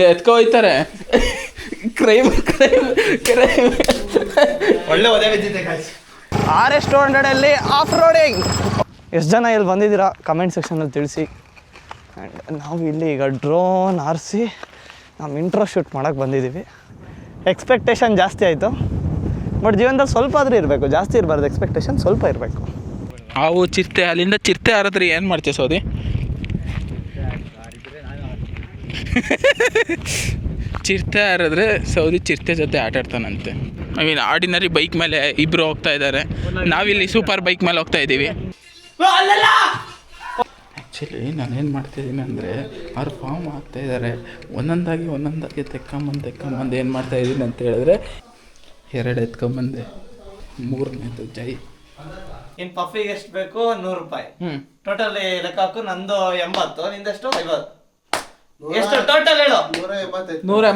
ಎತ್ಕೊ ಹೋಯ್ತಾರೆ. Crime ಒಳ್ಳೆ ಒದೆ ಬಿದ್ದಿದೆ guys. RS200 off roading. ಎಷ್ಟು ಜನ ಇಲ್ಲಿ ಬಂದಿದ್ದೀರಾ ಕಮೆಂಟ್ ಸೆಕ್ಷನಲ್ಲಿ ತಿಳಿಸಿ. ಆ್ಯಂಡ್ ನಾವು ಇಲ್ಲಿ ಈಗ ಡ್ರೋನ್ ಆರಿಸಿ ನಾವು ಇಂಟ್ರೋ ಶೂಟ್ ಮಾಡೋಕ್ಕೆ ಬಂದಿದ್ದೀವಿ. ಎಕ್ಸ್ಪೆಕ್ಟೇಷನ್ ಜಾಸ್ತಿ ಆಯಿತು, ಬಟ್ ಜೀವನದಲ್ಲಿ ಸ್ವಲ್ಪ ಆದರೂ ಇರಬೇಕು, ಜಾಸ್ತಿ ಇರಬಾರ್ದು, ಎಕ್ಸ್ಪೆಕ್ಟೇಷನ್ ಸ್ವಲ್ಪ ಇರಬೇಕು. ಹಾವು ಚಿರತೆ, ಅಲ್ಲಿಂದ ಚಿರತೆ ಹಾರಿದ್ರೆ ಏನು ಮಾಡ್ತೀವಿ ಸೌದಿ? ಚಿರತೆ ಹಾರಿದ್ರೆ ಸೌದಿ ಚಿರತೆ ಜೊತೆ ಆಟಾಡ್ತಾನಂತೆ. ಐ ಮೀನ್ ಆರ್ಡಿನರಿ ಬೈಕ್ ಮೇಲೆ ಇಬ್ಬರು ಹೋಗ್ತಾ ಇದ್ದಾರೆ, ನಾವಿಲ್ಲಿ ಸೂಪರ್ ಬೈಕ್ ಮೇಲೆ ಹೋಗ್ತಾ ಇದ್ದೀವಿ. ಆ್ಯಕ್ಚುಲಿ ನಾನೇನು ಮಾಡ್ತಾಯಿದ್ದೀನಿ ಅಂದರೆ ಅವ್ರು ಫಾರ್ಮ್ ಆಗ್ತಾಯಿದ್ದಾರೆ, ಒಂದೊಂದಾಗಿ ತೆಕ್ಕೊಂಬಂದು ಏನು ಮಾಡ್ತಾಯಿದ್ದೀನಿ ಅಂತ ಹೇಳಿದ್ರೆ 2 ಎತ್ಕೊಂಬಂದೆ, 3ನೇದು ಜೈ. ಇನ್ನು ಪಫಿಗೆ ಎಷ್ಟು ಬೇಕು? 100 ರೂಪಾಯಿ. ಟೋಟಲ್ ಲೆಕ್ಕ ಹಾಕು. ನಂದು 80, ನಿಂದೆಷ್ಟು? 50. ಎಷ್ಟು ಟೋಟಲ್ ಹೇಳು? 185. 180.